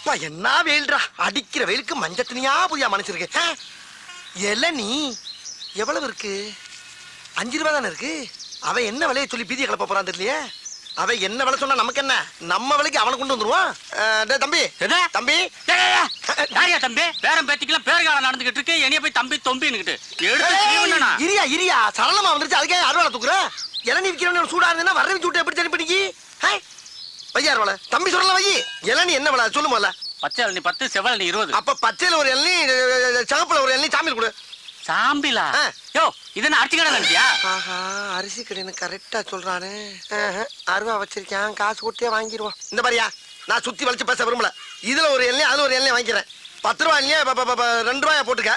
அப்பா என்ன வெயில்டா, அடிக்கிற வெயிலுக்கு மஞ்சள் துணியா புதியா மனுச்சிருக்கு. இளநீ எவ்வளவு இருக்கு? 5 ரூபா தானே இருக்கு. அவன் என்ன விலையை சொல்லி பீதியை கிளப்ப போறான் தெரியலையே. அவன் என்ன விலை சொன்னா நமக்கு என்ன, நம்ம விலைக்கு அவனை கொண்டு வந்துருவான். தம்பி தம்பி தம்பி பேரம் பேத்திக்கலாம் பேர்காலம் நடந்துகிட்டு இருக்கு. என்னைய போய் தம்பி தொம்பின்னுகிட்டு இரியா இரியா சரளமா வந்துருச்சு. அதுக்கே அறுவாலை தூக்குற. இளநீ விற்கிறவன் சூடா இருந்தா வர வச்சு விட்டு எப்படி சரி பண்ணிக்கி வையா அறுவாலை. தம்பி சொல்லலாம் வை. இளநீ என்ன விலை சொல்லு முதல்ல. பச்சை இளநீ 10, செவல் இளநீ 20. அப்ப பச்சையில ஒரு இளநீ, சிவப்புல ஒரு இளநீ, சாமியில் கொடு. சாம்பிலா? யோ இது என்ன அரிசி கடை நினைச்சியா? ஆஹா, அரிசி கடைன்னு கரெக்டா சொல்றானே. அருவா வச்சிருக்கேன், காசு கொடுத்தே வாங்கிடுவோம். இந்த மாதிரியா நான் சுத்தி வளைச்சு பேச விரும்பல. இதுல ஒரு எண்ணெய் அதுல ஒரு எண்ணெய் வாங்கிக்கிறேன். 10 ரூபாய் இல்லையா 2 ரூபாயா போட்டுக்க.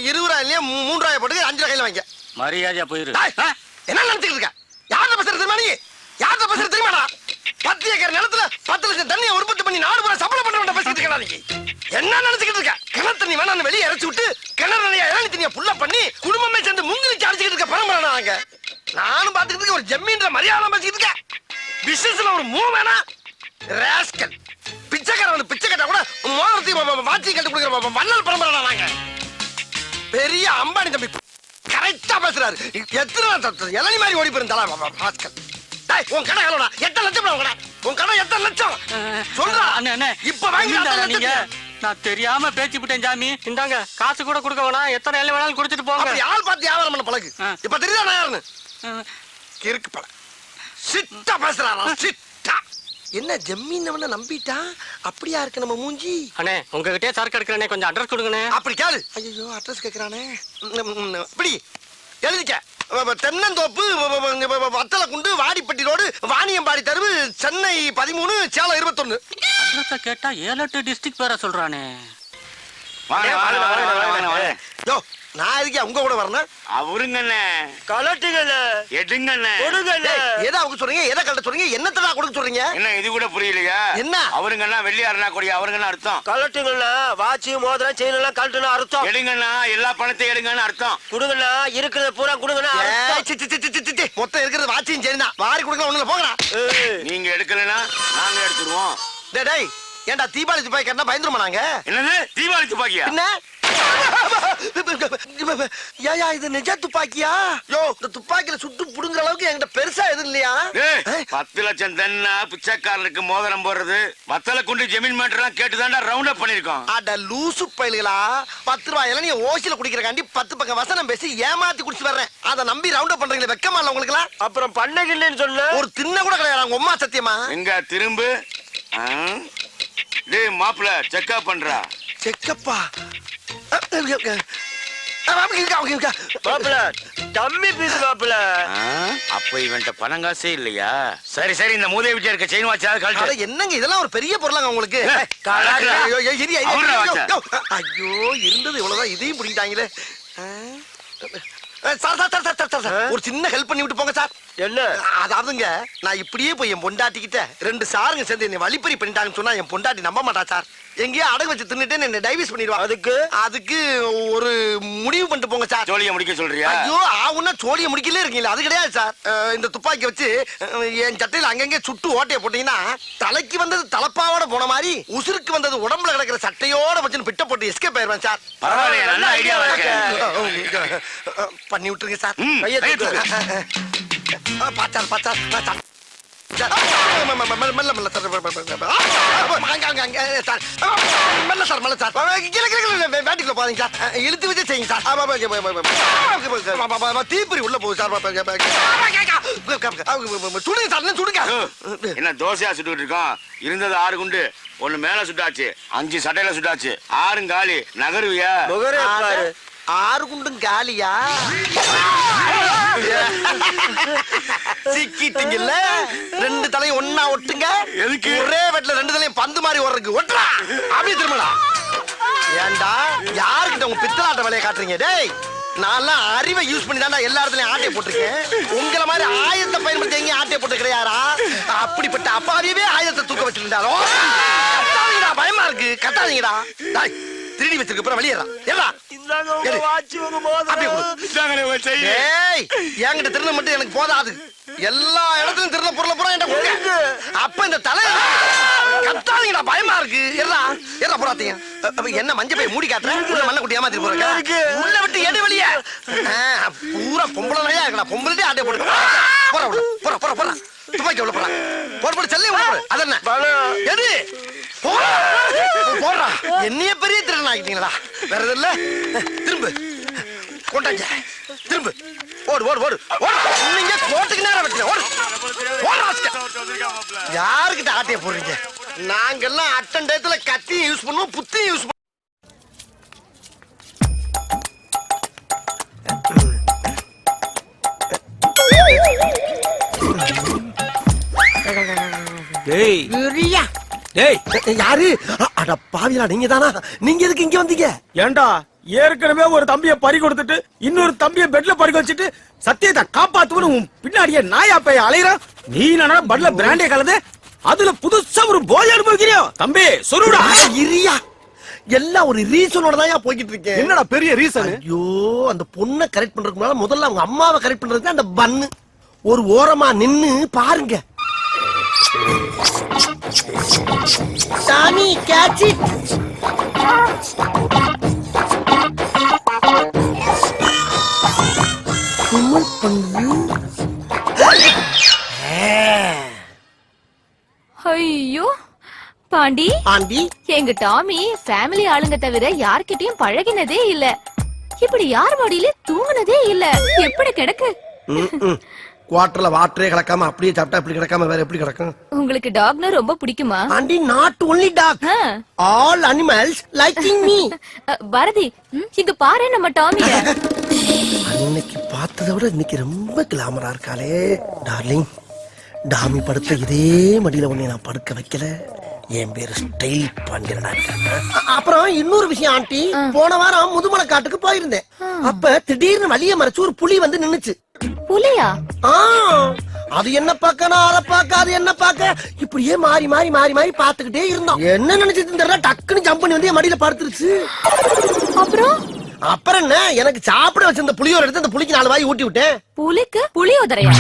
20 ரூபாய் இல்லையா 3 ரூபாயா போட்டுக்க. 5 ரூபாயில வாங்கிக்க. மரியாதையா போயிரு. என்ன நினைச்சுட்டு இருக்க? யார்கிட்ட பேசுறது தெரியுமா? நீ யார்கிட்ட பேசுறது தெரியுமாடா? 10 ஏக்கர் நிலத்துல 10 லட்சம் தண்ணியை உற்பத்தி பண்ணி 4 முறை சம்பளம் பண்றவன் பேசிட்டு இருக்கா? நீ என்ன நினைச்சுக்கிட்டு இருக்க? கிணறு தண்ணி வேணான்னு வெளியே இறச்சி விட்டு கிணறு நிறைய இளநீ தண்ணியை புள்ள பண்ணி குடும்பமே சேர்ந்து முங்கிலிச்சு அடிச்சுக்கிட்டு இருக்க பரம்பரை நாங்க. நானும் பாத்துக்கிட்டு ஒரு ஜம்மீன்ற மரியாதை பேசிக்கிட்டு இருக்க. பிசினஸ்ல ஒரு மூவ் வேணா ராஸ்கல். பிச்சைக்காரன் பிச்சை கட்டா கூட மோதிரத்தையும் வாட்சி கட்டு கொடுக்குற வள்ளல் பரம்பரை நாங்க. பெரிய அம்பானி தம்பி கரெக்டா பேசுறாரு. எத்தனை இளநீ மாதிரி ஓடி போயிருந்தா ராஸ்கல். உன் கடை எவ்வளோடா? 8 லட்சம். உன் கடை 8 லட்சம் சொல்றா. இப்ப வாங்கி நான் தெரியாம பேச்சு விட்டேன் சாமி. இந்தாங்க காசு கூட கொடுக்க வேணாம், எத்தனை எல்லாம் வேணாலும் கொடுத்துட்டு போங்க. யார் பார்த்து வியாபாரம் பண்ண பழகு. இப்ப தெரியுதா நான் யாருன்னு? கிறுக்கு பழ சிட்டா பேசுறாரா சிட்டா. என்ன ஜம்மீன் நம்பிட்டா? அப்படியா இருக்கு நம்ம மூஞ்சி. அண்ணே உங்ககிட்டே சரக்கு எடுக்கிறேனே, கொஞ்சம் அட்ரஸ் கொடுங்கண்ணே. அப்படி கேளு. ஐயோ அட்ரஸ் கேட்கிறானே. இப்படி எழுதிக்க. தென்னந்தோப்பு, வத்தல குண்டு, வாடிப்பட்டி ரோடு, வாணியம்பாடி தெருவு, சென்னை 13, சேலம் 21. அட்ரஸ கேட்டா 7-8 டிஸ்ட்ரிக்ட் பேர சொல்றானே. யோ நான் எதுக்கு உங்க கூட வரணும்? அவருங்கண்ணே கலட்டுங்கண்ணே, எடுங்கண்ணே, கொடுங்கண்ணே. எதை அவங்க சொல்றீங்க? எதை கலட்ட சொல்றீங்க? என்னத்தடா கொடுக்க சொல்றீங்க? என்ன இது கூட புரியலையா? என்ன அவருங்கண்ணா வெள்ளியாருனா கொடி அவருங்கண்ணா அர்த்தம். கலட்டுங்கண்ணா, வாட்சி மோதிரம் செயின் எல்லாம் கலட்டுனா அர்த்தம். எடுங்கண்ணா, எல்லா பணத்தையும் எடுங்கன்னு அர்த்தம். கொடுங்கண்ணா, இருக்கிறத பூரா கொடுங்கண்ணா. மொத்தம் இருக்கிறது வாட்சியும் சரினா வாரி கொடுக்கலாம். ஒண்ணுல போங்கடா. நீங்க எடுக்கலனா நாங்க எடுத்துருவோம். டேய் ஏண்டா தீபாவளி துப்பாக்கி கட்டினா பயந்துருமா நாங்க? என்னது தீபாவளி துப்பாக்கியா? என்ன ஏயா இது நிஜ துப்பாக்கியா? யோ இந்த துப்பாக்கியில சுட்டு புடுங்குற அளவுக்கு என்கிட்ட பெருசா எதுவும் இல்லையா? 10 லட்சம் தென்னா பிச்சைக்காரனுக்கு மோதிரம் போடுறது வத்தல குண்டு ஜமீன் மேட்டர்லாம் கேட்டுதான்டா ரவுண்ட் அப் பண்ணிருக்கோம். அட லூசு பயல்களா. 10 ரூபாய் இளநீ ஓசில குடிக்கிறக்காண்டி 10 பக்கம் வசனம் பேசி ஏமாத்தி குடிச்சு வர்றேன். அதை நம்பி ரவுண்ட் அப் பண்றீங்களே, வெக்கமா இல்ல உங்களுக்கு? அப்புறம் பண்ணகில்லைன்னு சொன்ன ஒரு தின்ன கூட கிடையாது உங்க அம்மா சத்தியமா. எங்க திரும்பு. டேய் மாப்ள செக்அப் பண்றா. செக்கப்பா மாப்பிள கம்மி பீஸ் மாப்பிள. அப்ப இவன்ட்ட பணம் காசே இல்லையா? சரி சரி இந்த மூதேவி வீட்டுல இருக்க செயின் வாட்சாவது கழட்டு. என்னங்க இதெல்லாம் ஒரு பெரிய பொருளாங்க உங்களுக்கு? ஐயோ இருந்தது இவ்வளவுதான், இதையும் பிடிக்கிட்டாங்களே. ஒரு சின்ன ஹெல்ப் பண்ணி விட்டு போங்க சார். என்ன? அதாவதுங்க நான் இப்படியே போய் என் பொண்டாட்டிக்கிட்ட 2 சாருங்க சேர்ந்து என்னை வழிப்பறி பண்ணிட்டாங்கன்னு சொன்னா என் பொண்டாட்டி நம்ப மாட்டா சார். எங்கேயோ அடகு வச்சு தின்னுட்டு என்ன டைவர்ஸ் பண்ணிடுவா. அதுக்கு ஒரு முடிவு பண்ணிட்டு போங்க சார். சோழிய முடிக்க சொல்றியா? ஐயோ ஆவுன்னா சோழிய முடிக்கலே இருக்கீங்களா? அது கிடையாது சார். இந்த துப்பாக்கி வச்சு என் சட்டையில அங்கங்கே சுட்டு ஓட்டைய போட்டீங்கன்னா தலைக்கு வந்தது தலப்பாவோட போன மாதிரி உசுருக்கு வந்தது உடம்புல கிடக்கிற சட்டையோட வச்சு பிட்ட போட்டு எஸ்கேப் ஆயிடுவேன் சார். பரவாயில்லையா, நல்ல ஐடியாவா இருக்கு. பண்ணி விட்டுருங்க சார். பாச்சார் மெல்ல மெல்ல சார். மெல்ல சார் மெல்ல சார். வேட்டிக்குள்ள போறீங்க சார். இழுத்து வச்சு செய்யுங்க சார். தீப்பொறி உள்ள போகுது சார். சுடுங்க சார் சுடுங்க. என்ன தோசையா சுட்டு இருக்கோம்? இருந்தது 6 குண்டு, 1 மேல சுட்டாச்சு, 5 சட்டையில சுட்டாச்சு, 6 காலி. நகருவியா? 6 குண்டும் காலியா? சிக்கிட்டீங்கல்ல. 2 தலையும் ஒன்னா ஒட்டுங்க. எதுக்கு? ஒரே வெட்ல 2 தலையும் பந்து மாதிரி ஓடுறதுக்கு. ஒட்டுறா அப்படியே திரும்பலா. ஏண்டா யாருக்கிட்ட உங்க பித்தலாட்ட வேலையை காட்டுறீங்க? டேய் நான்லாம் அறிவை யூஸ் பண்ணி தான்டா எல்லா இடத்துலயும் ஆட்டையை போட்டிருக்கேன். உங்களை மாதிரி ஆயுதத்தை பயன்படுத்தி எங்கேயும் ஆட்டையை போட்டு கிடையாரா? அப்படிப்பட்ட அப்பாவியவே ஆயுதத்தை தூக்க வச்சிருந்தாலும் கட்டாதீங்கடா, பயமா இருக்கு. கட்டாதீங்கடா. திருடி வச்சிருக்க அப்புறம் வெளியேறா. என்கிட்ட திருட மட்டும் எனக்கு போதாது. எல்லா இடத்துலயும் திருட பொருளை பூரா என்கிட்ட கொடுங்க. அப்ப இந்த தலை கத்தாதீங்கடா, பயமா இருக்கு. ஏறா போறாதீங்க. என்ன மஞ்ச பை மூடி காட்டுற? உள்ள மண்ண குட்டி ஏமாத்திட்டு போறீங்க. உள்ள விட்டு எடு வெளிய. பூரா பொம்பளை நாயா இருக்கடா. பொம்பளைட்டே ஆட்டே போடு. போற உள்ள. போற. துப்பாக்கி உள்ள போற. போடு செல்லே உள்ள போடு. அதென்ன? எது? போறா. என்னைய பெரிய திருடன் ஆக்கிட்டீங்களா? வேற எது இல்ல? திரும்பு. கொண்டாங்க. திரும்பு. ஓடு. நீங்க கோட்டுக்கு நேரா வெட்டுங்க. யாருக்கிட்ட ஆட்டைய போடுறீங்க? நாங்கெல்லாம் அட்டன் டயத்துல கத்தியும் யூஸ் பண்ணுவோம், புத்தியும் யூஸ் பண்ணுவோம். யாரு? அட பாவியா, நீங்க தானா? நீங்க எதுக்கு இங்க வந்தீங்க? ஏண்டா ஏற்கனவே ஒரு தம்பிய பறி கொடுத்துட்டு இன்னொரு தம்பிய பெட்ல பறி வச்சுட்டு சத்தியத்தை காப்பாத்துவனு பின்னாடியே நாயா பைய அலையற நீ நானா பட்ல பிராண்டே கலந்து அதுல புதுசா ஒரு போய் அனுபவிக்கிறியோ தம்பி சொல்லுடா. இரியா, எல்லாம் ஒரு ரீசனோட தான் போய்கிட்டு இருக்கேன். என்னடா பெரிய ரீசன்? ஐயோ, அந்த பொண்ணை கரெக்ட் பண்றதுக்கு முன்னால முதல்ல அவங்க அம்மாவை கரெக்ட் பண்றதுக்கு அந்த பன்னு ஒரு ஓரமா நின்னு பாருங்க. சாமி கேட்ச் இட். ஐயோ பாண்டி ஆண்டி, எங்க டாமி ஃபேமிலி ஆளுங்க தவிர யார்கிட்டயும் பழகினதே இல்ல. இப்படி யார் மடியில தூங்குனதே இல்ல. எப்படி கிடக்கு? குவார்டர்ல வாட்டரே கிடக்காம அப்படியே சாப்பிட்டா இப்படி கிடக்காம வேற எப்படி கிடக்கும்? உங்களுக்கு டாக்னா ரொம்ப பிடிக்குமா? Aunty, not only dog, all animals liking me. Bharathi, இங்க பாரு நம்ம டாமிய. அன்னைக்கு பார்த்ததை விட இன்னைக்கு ரொம்ப கிளாமரா இருக்காளே. டார்லிங், டாமி படுத்த இதே மடியில உன்னை நான் படுக்க வைக்கல. என் பேரு ஸ்டைல் பாண்டியனா. அப்புறம் இன்னொரு விஷயம் ஆண்டி, போன வாரம் முதுமலை காட்டுக்கு போயிருந்தேன். அப்ப திடீர்னு வழிய மறைச்சு ஒரு புலி வந்து நின்னுச்சு. புலியா? அது என்ன பார்க்க, நான் அதை பார்க்க, அது என்ன பார்க்க, இப்படியே மாறி பாத்துக்கிட்டே இருந்தோம். என்ன நினைச்சிட்டு தெரியல, டக்குன்னு ஜம்ப் பண்ணி வந்து என் மடியில படுத்துருச்சு. அப்புறம் என்ன, எனக்கு சாப்பிட வச்சிருந்த புளியோர எடுத்து அந்த புளிக்கு 4 வாய் ஊட்டி விட்டேன். புலிக்கு புளியோதரையா?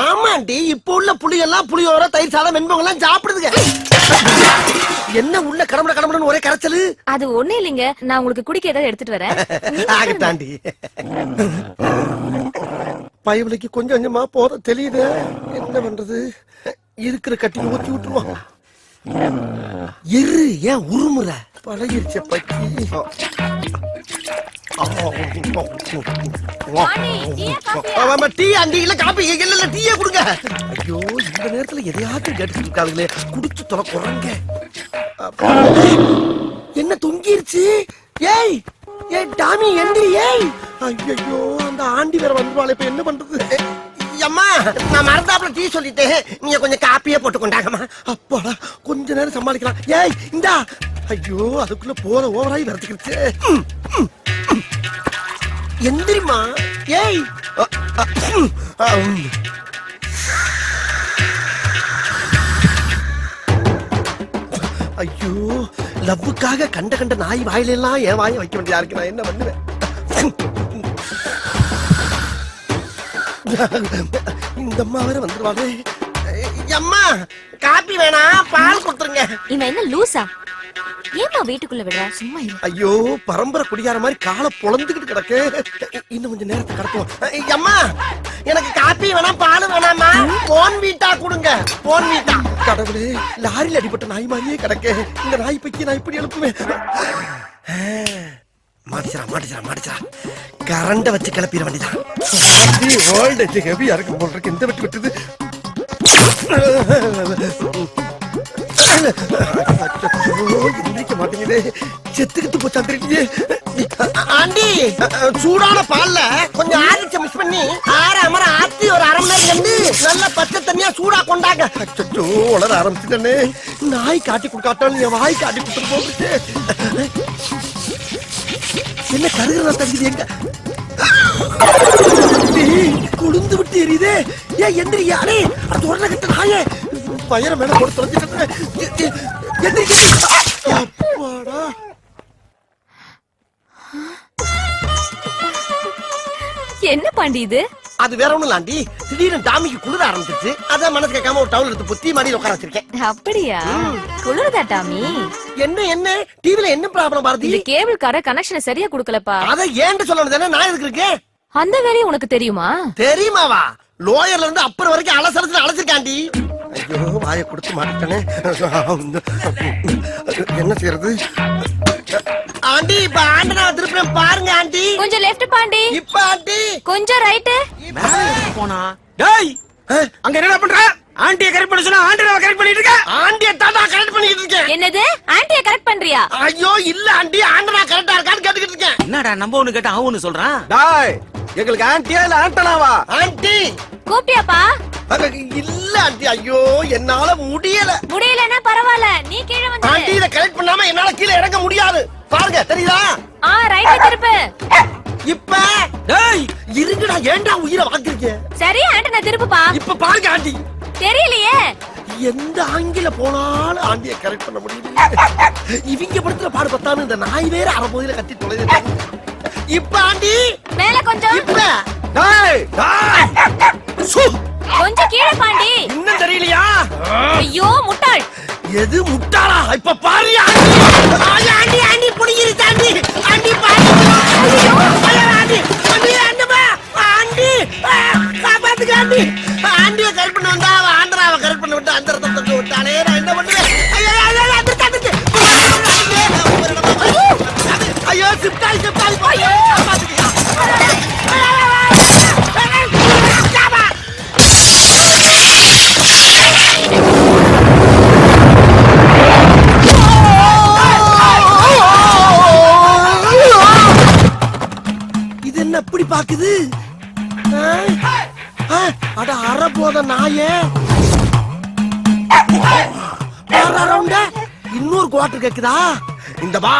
ஆமாண்டி, இப்ப உள்ள புளி எல்லாம் புளியோர, தயிர் சாதம், வெண்பொங்கல் எல்லாம் சாப்பிடுதுங்க. என்ன உள்ள கடமுடன்னு ஒரே கரைச்சலு? அது ஒண்ணு இல்லைங்க, நான் உங்களுக்கு குடிக்க ஏதாவது எடுத்துட்டு வரேன். ஆகட்டாண்டி. பயவலிக்கு கொஞ்சம் கொஞ்சமா போத தெரியுது. என்ன பண்றது, இருக்கிற கட்டி ஊத்தி விட்டுருவோம். இரு, ஏன் உருமுற? பழகிருச்ச பக்கி. டீ அண்டி இல்ல காப்பி இல்ல டீயே கொடுங்க. ஐயோ, இந்த நேரத்துல எதையாச்சும் கேட்டுட்டு இருக்காங்களே, குடிச்சு தொலை குறங்க. என்ன தொங்கிருச்சு? ஏய் டாமி எந்திரி. ஏய், ஐயோ, அந்த ஆண்டி வேற வந்துருவாள். இப்ப என்ன பண்றது? அம்மா, நான் மறந்தாப்புல டீ சொல்லிட்டேன், நீங்க கொஞ்சம் காப்பியே போட்டு கொண்டாங்கம்மா. அப்பாடா, கொஞ்ச நேரம் சமாளிக்கலாம். ஏய் இந்தா. ஐயோ, அதுக்குள்ள போற ஓவராய் வரதுக்கிடுச்சு. எந்திரிமா. ஏய், ஐயோ, லவ்வுக்காக கண்ட நாய் வாயில எல்லாம் என் வாயை வைக்க வேண்டியதா இருக்கு. நான் என்ன பண்ணுவேன்? இந்த அம்மா வேற வந்துருவாங்க. அம்மா, காப்பி வேணா, பால் கொடுத்துருங்க. இவன் என்ன லூசா? ஏமா வீட்டுக்குள்ள விடுற? சும்மா இரு. ஐயோ, பரம்பரை குடியார மாதிரி காலை பொளந்துக்கிட்டு கிடக்கு. இன்னும் கொஞ்சம் நேரத்தை கடத்துவோம். அம்மா, எனக்கு காப்பி வேணா, பால் வேணாமா? போன் வீட்டா கொடுங்க. போன் வீட்டா. கடவுளே, லாரியில் அடிபட்ட நாய் மாதிரியே கிடக்கு. இந்த நாய் பைக்கி நான் இப்படி எழுப்புவேன். மாட்டிச்சா கரண்ட வச்சு கிளப்பிட வேண்டியதான். ஹெவியா இருக்கு போல் இருக்கு. இந்த வெட்டி விட்டுது. மாட்டேங்குது, செத்துக்கிட்டு போச்சாங்க. ஆண்டி, சூடான பால்ல கொஞ்சம் ஆரிச்ச மிஸ் பண்ணி ஆத்தி ஒரு அரை மணி நேரம் நல்ல பச்சை தண்ணியா சூடா கொண்டாங்க. அச்சோ, உளர ஆரம்பிச்சுட்டே. நாய் காட்டி கொடுக்காட்டாலும் என் வாய் காட்டி கொடுத்துட்டு போகுது. என்ன கருகிறதா தகுதி? எங்க குளிந்து விட்டு எரியுதே. ஏன் எந்திரியா? அடே, அது உடனே கிட்ட நாயே பயிர மேல போட்டு தொலைஞ்சிட்டு. என்ன பாண்டி இது? அது வேற ஒண்ணும் இல்ல ஆண்டி. திடீர்னு டாமிக்கு குளிர ஆரம்பிச்சிருச்சு. அதான் மனசு கேட்காம ஒரு டவுல் எடுத்து புத்தி மாடியில் உட்கார வச்சிருக்கேன். அப்படியா? குளிருதா டாமி? என்ன டிவில என்ன ப்ராப்ளம் பாரதி? இந்த கேபிள் கார கனெக்ஷனை சரியா குடுக்கலப்பா. அத ஏன்ட்டு சொல்லணும் தானே, நான் எதுக்கு இருக்கேன்? அந்த வேலையை உனக்கு தெரியுமா? தெரியுமாவா? லோயர்ல இருந்து அப்பர் வரைக்கும் அலசலத்துல அலசிருக்காண்டி. ஐயோ வாயை கொடுத்து மாட்டேனே. என்ன செய்யறது ஆண்டி? இப்ப ஆண்டனா திருப்பி பாருங்க ஆண்டி. கொஞ்சம் லெஃப்ட் பாண்டி. இப்ப ஆண்டி கொஞ்சம் ரைட். போனா டேய் அங்க என்ன பண்ற? ஆண்டியை கரெக்ட் பண்ண சொன்னா ஆண்டனை கரெக்ட் பண்ணிட்டு இருக்க. ஆண்டியை தான் நான் கரெக்ட் பண்ணிட்டு இருக்கேன். என்னது? ஆண்டியை கரெக்ட் பண்றியா? ஐயோ இல்ல ஆண்டி, ஆண்டனா கரெக்டா இருக்கான்னு கேட்டுக்கிட்டு இருக்கேன். என்னடா நம்ம ஒண்ணு கேட்டா அவனு சொல்றான். டேய் எங்களுக்கு ஆண்டியா இல்ல ஆண்டனாவா? ஆண்டி கூப்பிட்டியாப்பா? இல்ல ஆண்டி, ஐயோ என்னால முடியல. முடியலன்னா பரவாயில்ல, நீ கீழே வந்து. ஆண்டி இத கரெக்ட் பண்ணாம என்னால கீழே இறங்க முடியாது. பாருங்க தெரியுதா? ரைட் திருப்பு. இப்ப டேய் இருங்கடா, ஏன்டா உயிரை வாங்குறீங்க? சரி ஆண்டனா திருப்புப்பா. இப்ப பாருங்க ஆண்டி, தெரியலையே. எந்த ஆங்கில போனாலும் ஆண்டியை கரெக்ட் பண்ண முடியல. இவங்க படுத்துற பாடு பத்தாம இந்த நாய் வேற அரைபோதில கத்தி தொலைது. இப்ப ஆண்டி மேல கொஞ்சம். இப்ப டேய் சு, கொஞ்சம் கீழே பாண்டி. இன்னும் தெரியலையா? ஐயோ முட்டாள். எது முட்டாளா? இப்ப பாரு ஆண்டி. ஆண்டி ஆண்டி புடிங்கிருச்சு ஆண்டி. ஆண்டி பாரு. ஐயோ ஆண்டி ஆண்டி ஆண்டமா ஆண்டி காப்பாத்துங்க ஆண்டி. ஆண்டியை கரெக்ட் பண்ண வந்தா அவ ஆண்டராவை கரெக்ட் பண்ண விட்டு அந்த ரத்தம் தந்து விட்டானே. நான் என்ன பண்ணுவேன்? ஐயோ ஐயோ சிப்டாய் சிப்டாய் ஐயோ காப்பாத்துங்க. இது என்ன எப்படி பாக்குது? அட அரை போத நாயே. இன்னொரு குவார்டர் கேக்குதா? இந்த பா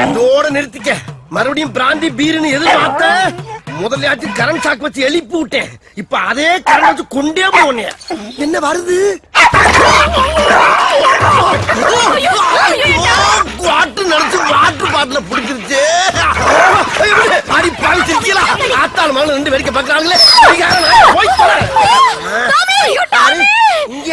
இதோட நிறுத்திக்க. மறுபடியும் பிராந்தி பீருன்னு எதிர்பார்த்த முதலையாச்சும் கரண்ட் ஷாக் வச்சு எழுப்பி விட்டேன். இப்ப அதே கரண்ட் வச்சு கொண்டே போனேன். என்ன வருது? குவார்டர் நினைச்சு வாட்டர் பாட்டில பிடிச்சிருச்சு. அடி பாவி சிரிக்கலாம். ஆத்தாள் மகன் ரெண்டு வேடிக்கை பாக்குறாங்களே. போய் இங்க